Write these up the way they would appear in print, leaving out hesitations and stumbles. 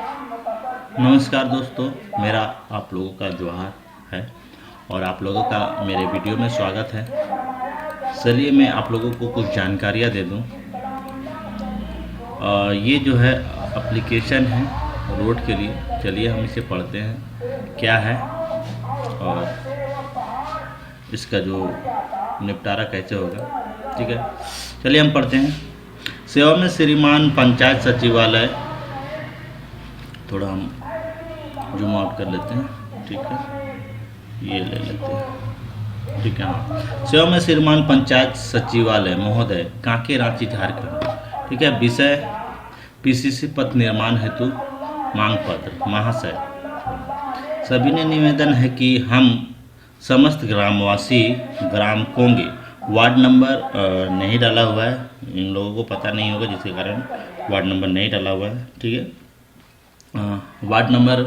नमस्कार दोस्तों, मेरा आप लोगों का जोहार है और आप लोगों का मेरे वीडियो में स्वागत है। चलिए मैं आप लोगों को कुछ जानकारियाँ दे दूँ। ये जो है एप्लीकेशन है रोड के लिए। चलिए हम इसे पढ़ते हैं क्या है और इसका जो निपटारा कैसे होगा। ठीक है, चलिए हम पढ़ते हैं। सेवा में श्रीमान पंचायत सचिवालय, थोड़ा हम जूम आउट कर लेते हैं। ठीक है, ये ले लेते हैं। ठीक है, हाँ। सेवा में श्रीमान पंचायत सचिवालय महोदय, कांके, रांची, झारखंड। ठीक है, विषय पीसीसी पथ निर्माण हेतु मांग पत्र। महाशय, सभी ने निवेदन है कि हम समस्त ग्रामवासी ग्राम कोंगे, वार्ड नंबर नहीं डाला हुआ है, इन लोगों को पता नहीं होगा जिसके कारण वार्ड नंबर नहीं डाला हुआ है। ठीक है, वार्ड नंबर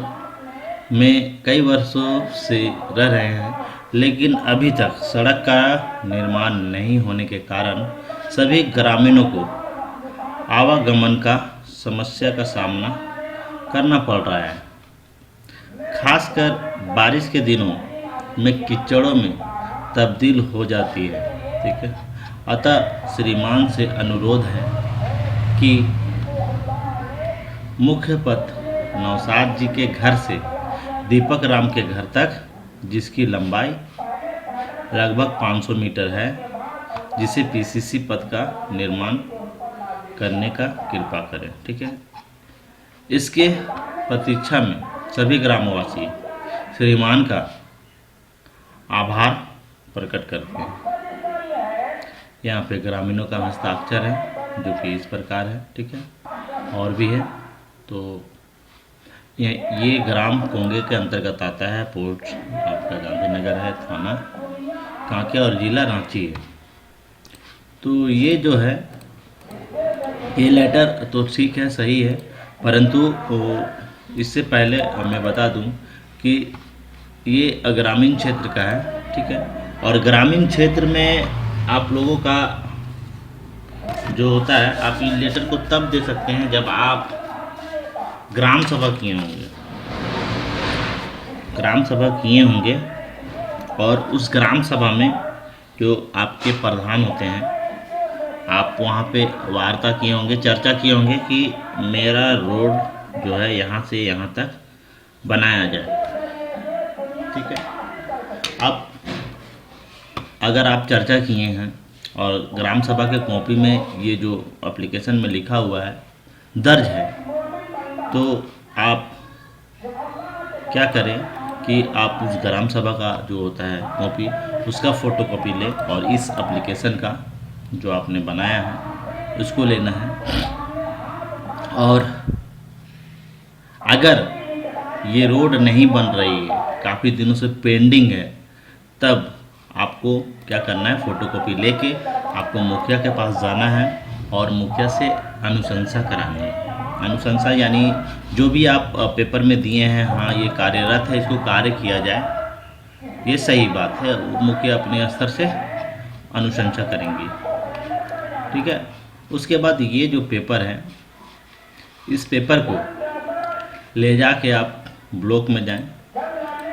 में कई वर्षों से रह रहे हैं, लेकिन अभी तक सड़क का निर्माण नहीं होने के कारण सभी ग्रामीणों को आवागमन का समस्या का सामना करना पड़ रहा है। खासकर बारिश के दिनों में कीचड़ों में तब्दील हो जाती है। ठीक है, अतः श्रीमान से अनुरोध है कि मुख्य पथ नौसाद जी के घर से दीपक राम के घर तक, जिसकी लंबाई लगभग 500 मीटर है, जिसे पीसीसी पथ का निर्माण करने का कृपा करें। ठीक है, इसके प्रतीक्षा में सभी ग्रामवासी श्रीमान का आभार प्रकट करते हैं। यहाँ पे ग्रामीणों का हस्ताक्षर है जो कि इस प्रकार है। ठीक है, और भी है। तो ये ग्राम कोंगे के अंतर्गत आता है। पोस्ट आपका गांधीनगर है, थाना कांके और जिला रांची है। तो ये जो है ये लेटर तो ठीक है, सही है, परंतु इससे पहले मैं बता दूं कि ये ग्रामीण क्षेत्र का है। ठीक है, और ग्रामीण क्षेत्र में आप लोगों का जो होता है, आप इस लेटर को तब दे सकते हैं जब आप ग्राम सभा किए होंगे। ग्राम सभा किए होंगे और उस ग्राम सभा में जो आपके प्रधान होते हैं, आप वहाँ पे वार्ता किए होंगे, चर्चा किए होंगे कि मेरा रोड जो है यहाँ से यहाँ तक बनाया जाए। ठीक है, अब अगर आप चर्चा किए हैं और ग्राम सभा के कॉपी में ये जो एप्लीकेशन में लिखा हुआ है दर्ज है, तो आप क्या करें कि आप उस ग्राम सभा का जो होता है कॉपी, उसका फ़ोटोकॉपी लें और इस एप्लीकेशन का जो आपने बनाया है उसको लेना है। और अगर ये रोड नहीं बन रही है, काफ़ी दिनों से पेंडिंग है, तब आपको क्या करना है, फ़ोटोकॉपी लेके आपको मुखिया के पास जाना है और मुखिया से अनुशंसा करानी है। अनुशंसा यानी जो भी आप पेपर में दिए हैं, हाँ ये कार्यरत है, इसको कार्य किया जाए, ये सही बात है, मुखिया अपने स्तर से अनुशंसा करेंगी। ठीक है, उसके बाद ये जो पेपर है, इस पेपर को ले जाके आप ब्लॉक में जाएं,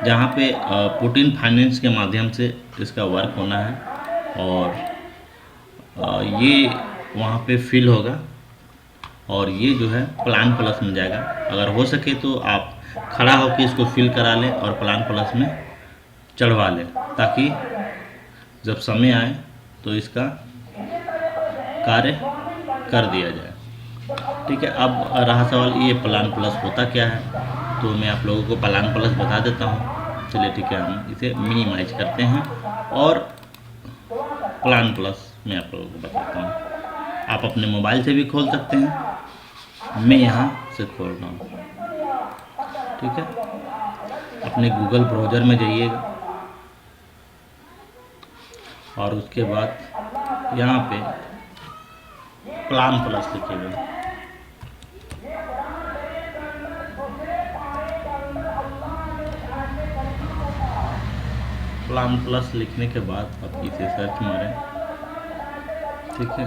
जहाँ पे पुटिन फाइनेंस के माध्यम से इसका वर्क होना है और ये वहाँ पे फिल होगा और ये जो है प्लान प्लस में जाएगा। अगर हो सके तो आप खड़ा होकर इसको फिल करा लें और प्लान प्लस में चढ़वा लें, ताकि जब समय आए तो इसका कार्य कर दिया जाए। ठीक है, अब रहा सवाल ये प्लान प्लस होता क्या है, तो मैं आप लोगों को प्लान प्लस बता देता हूँ। चलिए ठीक है, हम इसे मिनिमाइज करते हैं और प्लान प्लस मैं आप लोगों को बताता हूँ। आप अपने मोबाइल से भी खोल सकते हैं, मैं यहाँ से खोल रहा हूँ। ठीक है, अपने गूगल ब्राउज़र में जाइएगा और उसके बाद यहाँ पे प्लान प्लस लिखिएगा। प्लान प्लस लिखने के बाद आप इसे सर्च मारें। ठीक है,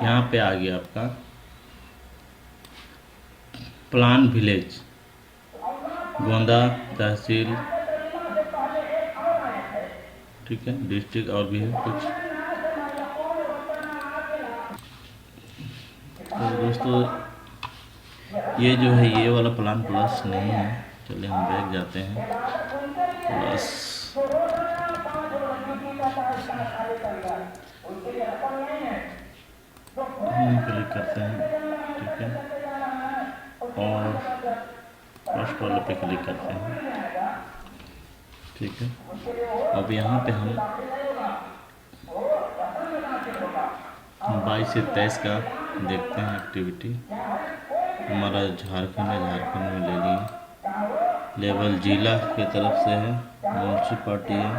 यहाँ पे आ गया आपका प्लान विलेज। गोंदा तहसील, ठीक है, डिस्ट्रिक्ट और भी है कुछ। तो दोस्तों ये जो है ये वाला प्लान प्लस नहीं है। चलिए हम बैक जाते हैं, प्लस हम क्लिक करते हैं, ठीक है, और फर्स्ट वाले पे क्लिक करते हैं, ठीक है। अब यहाँ पे हम 22 से 23 का देखते हैं एक्टिविटी। हमारा झारखंड है, झारखंड में ले लिए। लेवल जिला के तरफ से है, म्यूनसिपालिटी है,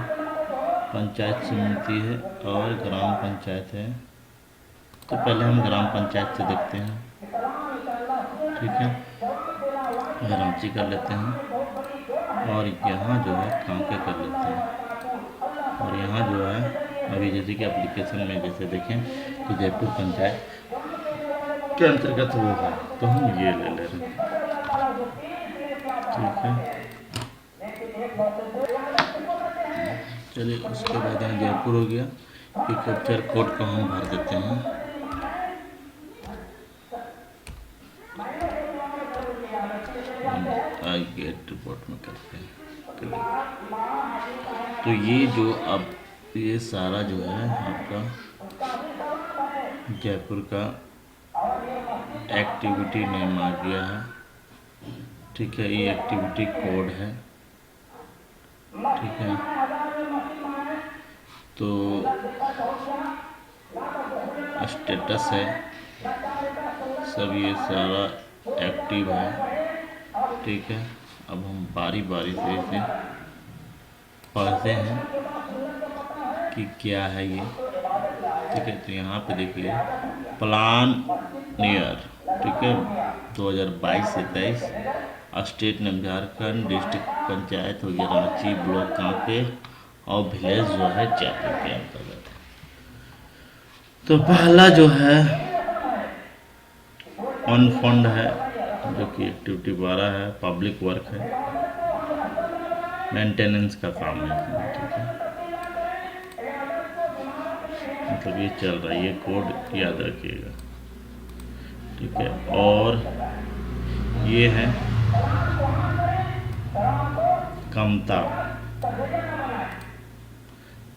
पंचायत समिति है और ग्राम पंचायत है। तो पहले हम ग्राम पंचायत से देखते हैं, ठीक है, रांची कर लेते हैं और यहाँ जो है कांके कर लेते हैं। और यहाँ जो है अभी जैसे कि एप्लीकेशन में जैसे देखें तो जयपुर पंचायत के अंतर्गत वो है, तो हम ये ले ले रहे हैं, ठीक है। चलिए उसके बाद यहाँ जयपुर हो गया। ये कैप्चर कोड को हम भर देते हैं, आई गेट रिपोर्ट में करते हैं क्लिक। तो ये जो अब ये सारा जो है आपका जयपुर का एक्टिविटी नेम आ गया है, ठीक है। ये एक्टिविटी कोड है, ठीक है। तो स्टेटस है, सब ये सारा एक्टिव है, ठीक है। अब हम बारी बारी से इसे पढ़ते हैं कि क्या है ये, ठीक है। तो यहाँ पे देखिए प्लान ईयर, ठीक है, 2022 से 23, state name Jharkhand, district panchayat हो गया रांची, ब्लॉक कांके और विलेज जो है जयपुर के अंतर्गत है। तो पहला जो है ऑन फंड है, जो कि एक्टिविटी 12 है, पब्लिक वर्क है, मेंटेनेंस का काम है, ठीक है। मतलब ये चल रहा है, ये कोड याद रखिएगा, ठीक है। और ये है कमता,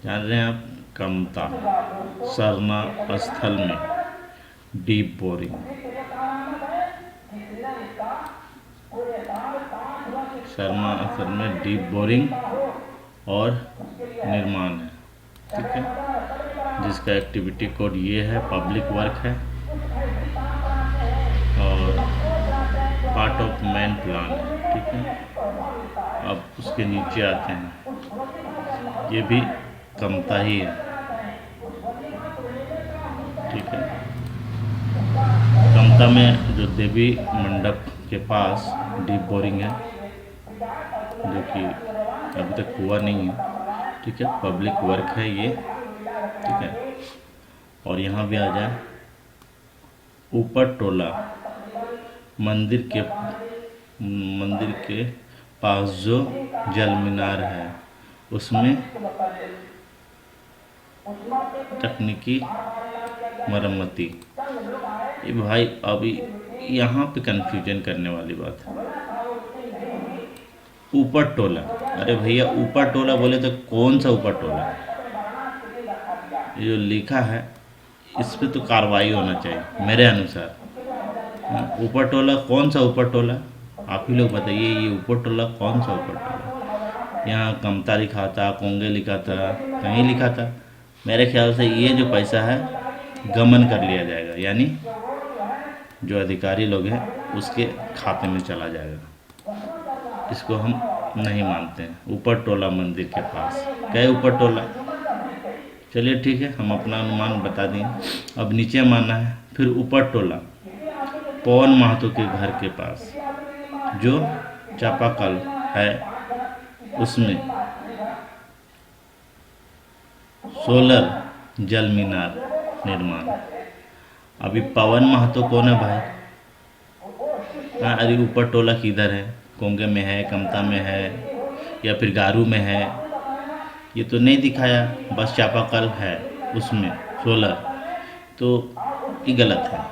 जान रहे हैं आप, कमता सरना स्थल में डीप बोरिंग, शर्मा स्थल में डीप बोरिंग और निर्माण है, ठीक है, जिसका एक्टिविटी कोड ये है, पब्लिक वर्क है और पार्ट ऑफ मेन प्लान है, ठीक है। अब उसके नीचे आते हैं, ये भी कमता ही है, ठीक है। कमता में जो देवी मंडप के पास डीप बोरिंग है, जो कि अभी तक हुआ नहीं है, ठीक है, पब्लिक वर्क है ये, ठीक है। और यहाँ भी आ जाए ऊपर टोला मंदिर के पास जो जल मीनार है उसमें तकनीकी मरम्मती। ये भाई अभी यहाँ पे कंफ्यूजन करने वाली बात है, ऊपर टोला, अरे भैया ऊपर टोला बोले तो कौन सा ऊपर टोला? ये जो लिखा है इस पे तो कार्रवाई होना चाहिए मेरे अनुसार। ऊपर टोला कौन सा ऊपर टोला? आप ही लोग बताइए, ये ऊपर टोला कौन सा ऊपर टोला? यहाँ कमता लिखा था, कोंगे लिखा था, कहीं लिखा था। मेरे ख्याल से ये जो पैसा है गमन कर लिया जाएगा, यानी जो अधिकारी लोग हैं उसके खाते में चला जाएगा। इसको हम नहीं मानते हैं। ऊपर टोला मंदिर के पास क्या है ऊपर टोला? चलिए ठीक है, हम अपना अनुमान बता दें। अब नीचे मानना है, फिर ऊपर टोला पवन महतो के घर के पास जो चापाकल है उसमें सोलर जल मीनार निर्माण। अभी पवन महतो कौन है भाई? हाँ, अरे ऊपर टोला किधर है? कोंगे में है, कमता में है या फिर गारू में है, ये तो नहीं दिखाया, बस चापाकल है उसमें सोलर, तो ये गलत है।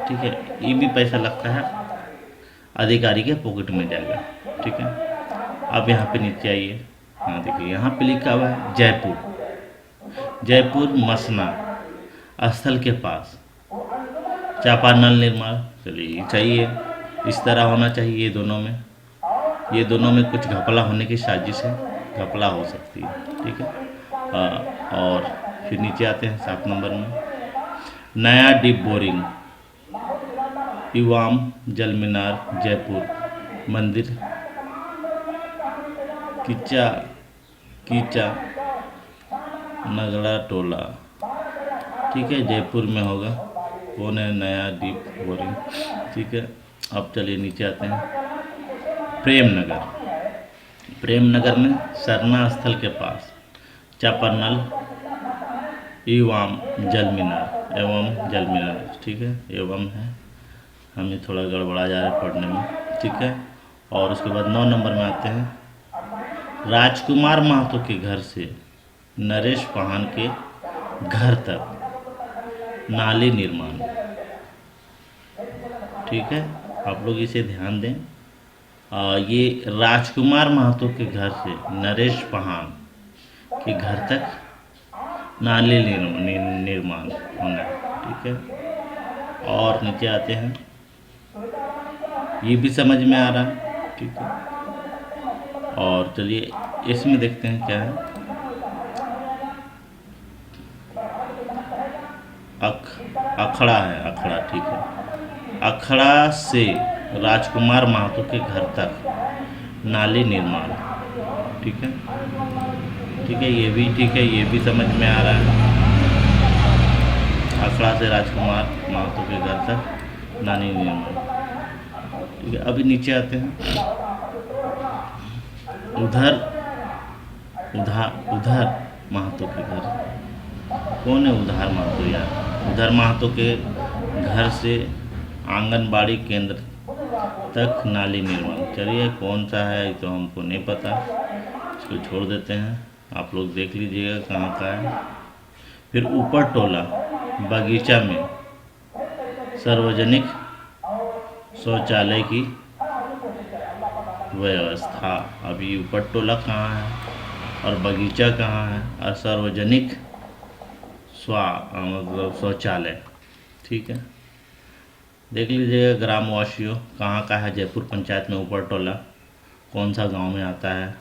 ठीक है, ये भी पैसा लगता है, अधिकारी के पॉकेट में जाएगा। ठीक है, अब यहाँ पे नीचे आइए, हाँ देखिए यहाँ पे लिखा हुआ है जयपुर, जयपुर मसना स्थल के पास चापानल निर्माण। चलिए सही है, इस तरह होना चाहिए। ये दोनों में, ये दोनों में कुछ घपला होने की साजिश है, घपला हो सकती है। ठीक है, और फिर नीचे आते हैं 7 नंबर में, नया डीप बोरिंग इवाम जल मीनार जयपुर मंदिर कीचा कीचा नगड़ा टोला। ठीक है, जयपुर में होगा। कौन है नया डीप बोरिंग? ठीक है, अब चलिए नीचे आते हैं, प्रेमनगर, प्रेमनगर में सरना स्थल के पास चापानल एवं जल मीनार, एवं जल मीनार। ठीक है, एवं है, हमें थोड़ा गड़बड़ा जा रहा है पढ़ने में। ठीक है, और उसके बाद 9 नंबर में आते हैं, राजकुमार महतो के घर से नरेश पाहन के घर तक नाली निर्माण। ठीक है, आप लोग इसे ध्यान दें। ये राजकुमार महतो के घर से नरेश पाहन के घर तक नाली निर्माण होना है। ठीक है, और नीचे आते हैं, ये भी समझ में आ रहा है। ठीक है, और चलिए इसमें देखते हैं क्या है, अखड़ा है, अखड़ा। ठीक है, अखड़ा से राजकुमार महतो के घर तक नाली निर्माण। ठीक है, ठीक है, ये भी ठीक है, ये भी समझ में आ रहा है, अखड़ा से राजकुमार महतो के घर तक नाली निर्माण। ठीक है, अभी नीचे आते हैं, उधर महतो के घर। कौन है उधार महतो यार? उधर महतो के घर से आंगनबाड़ी केंद्र तक नाली निर्माण। चलिए कौन सा है ये तो हमको नहीं पता, इसको छोड़ देते हैं, आप लोग देख लीजिएगा कहाँ का है। फिर ऊपर टोला बगीचा में सार्वजनिक शौचालय की व्यवस्था। अभी ऊपर टोला कहाँ है और बगीचा कहाँ है और सार्वजनिक मतलब शौचालय। ठीक है, देख लीजिएगा ग्रामवासियों कहाँ का है। जयपुर पंचायत में ऊपर टोला कौन सा गांव में आता है।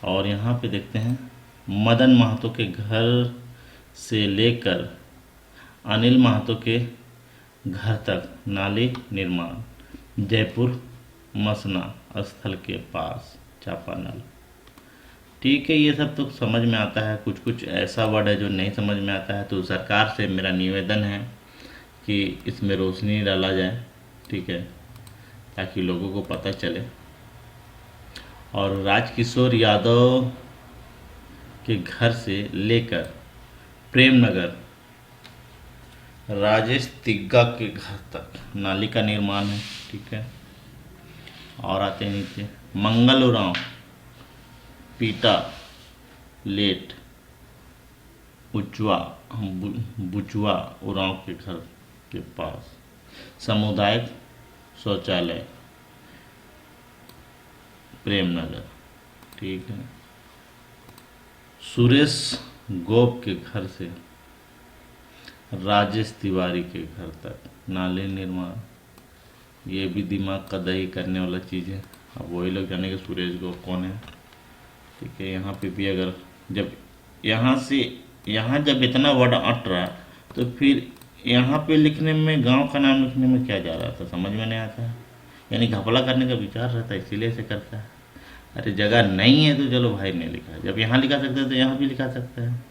और यहाँ पे देखते हैं, मदन महतो के घर से लेकर अनिल महतो के घर तक नाली निर्माण, जयपुर मसना स्थल के पास चापानल। ठीक है, ये सब तो समझ में आता है, कुछ कुछ ऐसा वर्ड है जो नहीं समझ में आता है, तो सरकार से मेरा निवेदन है कि इसमें रोशनी डाला जाए। ठीक है, ताकि लोगों को पता चले। और राजकिशोर यादव के घर से लेकर प्रेमनगर राजेश तिग्गा के घर तक नाली का निर्माण है। ठीक है, और आते हैं नीचे, मंगल उरांव पीटा लेट बुचवा उरांव के घर के पास सामुदायिक शौचालय प्रेमनगर। ठीक है, सुरेश गोप के घर से राजेश तिवारी के घर तक नाली निर्माण। ये भी दिमाग का दही करने वाला चीज़ है, अब वही लोग जाने कि सुरेश गोप कौन है। ठीक है, यहाँ पे भी अगर जब यहाँ से यहाँ जब इतना वर्ड अट रहा तो फिर यहाँ पे लिखने में, गांव का नाम लिखने में क्या जा रहा था, समझ में नहीं आता है। यानी घपला करने का विचार रहता है, इसीलिए ऐसे करता है। अरे जगह नहीं है तो चलो भाई नहीं लिखा, जब यहाँ लिखा सकते हैं तो यहाँ भी लिखा सकता है।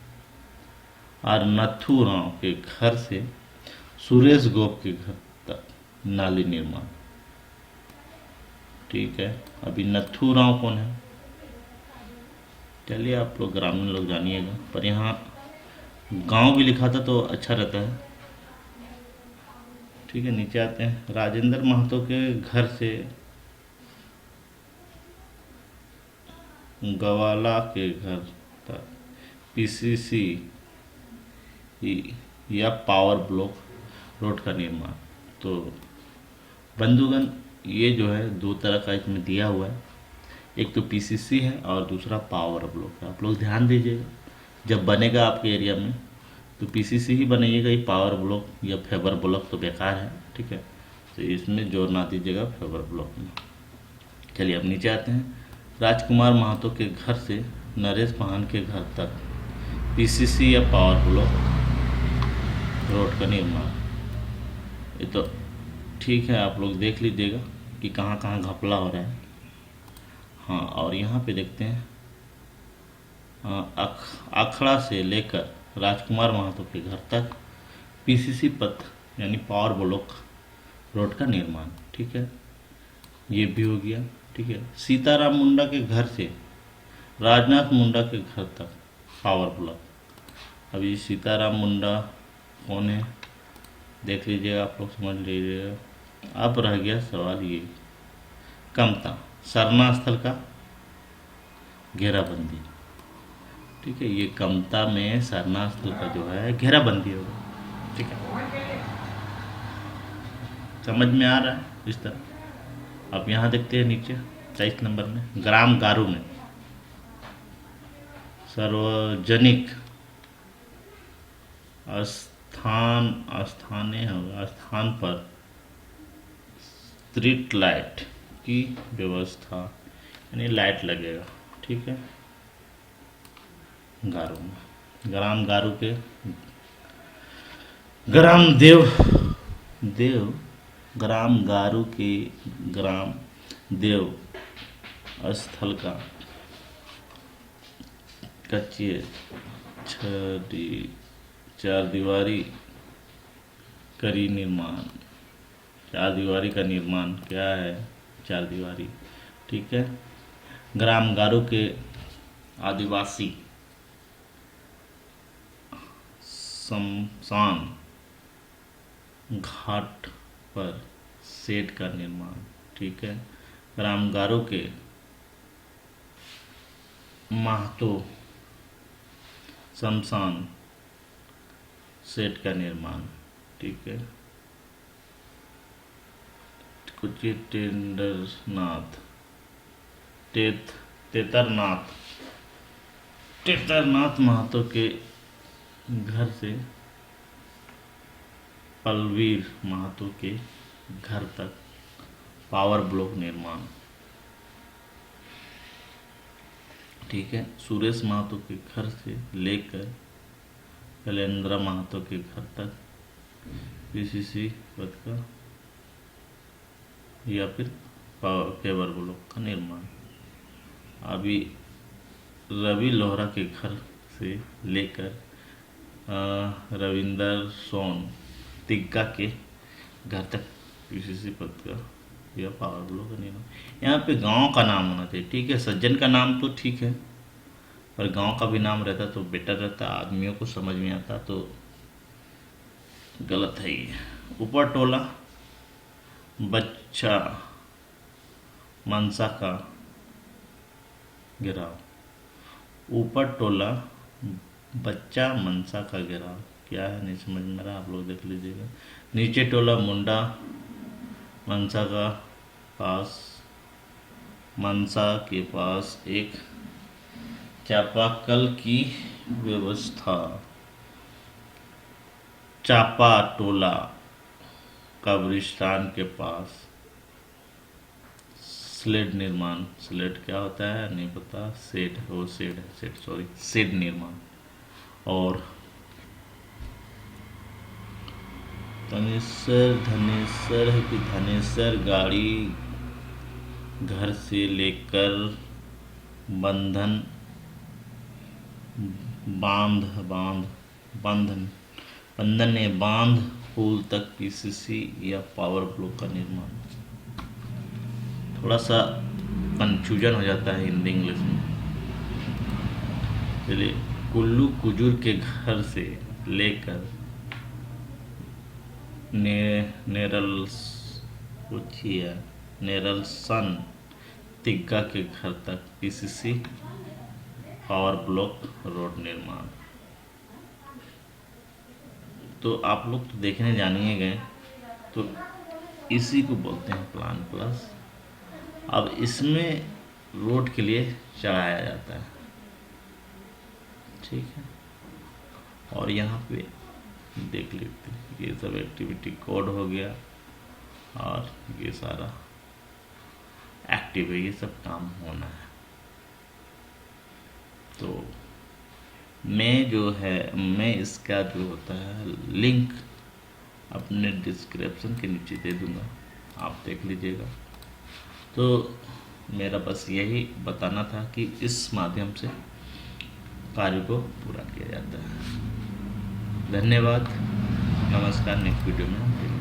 और नथुराम के घर से सुरेश गोप के घर तक नाली निर्माण। ठीक है, अभी नथुराम कौन है? चलिए आप लोग ग्रामीण लोग जानिएगा, पर यहाँ गांव भी लिखा था तो अच्छा रहता है। ठीक है, नीचे आते हैं, राजेंद्र महतो के घर से गवाला के घर तक पीसीसी या पावर ब्लॉक रोड का निर्माण। तो बंधुगण, ये जो है दो तरह का इसमें दिया हुआ है, एक तो पीसीसी है और दूसरा पावर ब्लॉक है। आप लोग ध्यान दीजिएगा, जब बनेगा आपके एरिया में तो पीसीसी ही बनाइएगा, ये पावर ब्लॉक या फेबर ब्लॉक तो बेकार है, ठीक है। तो इसमें जोर ना दीजिएगा फेबर ब्लॉक में। चलिए अब नीचे आते हैं। राजकुमार महतो के घर से नरेश पाहन के घर तक पीसीसी या पावर ब्लॉक रोड का निर्माण। ये तो ठीक है, आप लोग देख लीजिएगा कि कहाँ कहाँ घपला हो रहा है। हाँ, और यहाँ पे देखते हैं अखड़ा से लेकर राजकुमार महतो के घर तक पीसीसी पथ यानी पावर ब्लॉक रोड का निर्माण, ठीक है। ये भी हो गया, ठीक है। सीताराम मुंडा के घर से राजनाथ मुंडा के घर तक पावर ब्लॉक। अभी सीताराम मुंडा कौन है देख लीजिएगा, आप लोग समझ लीजिएगा। अब रह गया सवाल ये, कमता सरना स्थल का घेराबंदी, ठीक है। ये कमता में सरना स्थल का जो है घेराबंदी होगा, ठीक है। समझ में आ रहा है इस तरह। अब यहाँ देखते हैं नीचे 23 नंबर में, ग्राम गारू में सार्वजनिक स्थान पर स्ट्रीट लाइट की व्यवस्था, यानी लाइट लगेगा, ठीक है। गारू में ग्राम गारू के ग्राम गारू के ग्राम देव स्थल का कच्ची चार दीवारी करी निर्माण। चार दीवारी का निर्माण क्या है, चार दीवारी, ठीक है। ग्राम गारू के आदिवासी शमशान घाट पर शेड का निर्माण, ठीक है। ग्राम गारू के महतो शमशान शेड का निर्माण, ठीक है। कुछ तेतरनाथ महतो के घर से पलवीर महतो के घर तक पावर ब्लॉक निर्माण, ठीक है। सुरेश महतो के घर से लेकर शैलेंद्र महतो के घर तक पीसीसी पथ का या फिर फेबर ब्लॉक का निर्माण। अभी रवि लोहरा के घर से लेकर रविंदर सोन तिग्गा के घर तक पीसीसी पथ का या पावर ब्लॉक का निर्माण। यहाँ पे गांव का नाम होना चाहिए, ठीक है। सज्जन का नाम तो ठीक है, पर गांव का भी नाम रहता तो बेटर रहता, आदमियों को समझ में आता। तो गलत है ये। ऊपर टोला बच्चा मनसा का गिराव। ऊपर टोला बच्चा मनसा का गिराव क्या है नहीं समझ में रहा, आप लोग देख लीजिएगा। नीचे टोला मुंडा मनसा का पास, मनसा के पास एक चापाकल की व्यवस्था। चापा टोला कब्रिस्तान के पास स्लेड निर्माण। स्लेड क्या होता है नहीं पता, शेड निर्माण। और धनेसर है कि धनेसर गाड़ी घर से लेकर बंधन बांध पुल तक पीसीसी या पावर ब्लॉक का निर्माण। थोड़ा सा कंफ्यूजन हो जाता है हिंदी इंग्लिश में। चलिए, कुल्लू कुजूर के घर से लेकर नेरलसन तिग्गा के घर तक पीसीसी पावर ब्लॉक रोड निर्माण। तो आप लोग तो देखने जानिए गए, तो इसी को बोलते हैं प्लान प्लस। अब इसमें रोड के लिए चढ़ाया जाता है, ठीक है। और यहाँ पे देख लेते हैं, ये सब एक्टिविटी कोड हो गया और ये सारा एक्टिव है, ये सब काम होना है। तो मैं इसका जो होता है लिंक अपने डिस्क्रिप्शन के नीचे दे दूंगा, आप देख लीजिएगा। तो मेरा बस यही बताना था कि इस माध्यम से कार्य को पूरा किया जाता है। धन्यवाद, नमस्कार। नेक्स्ट वीडियो में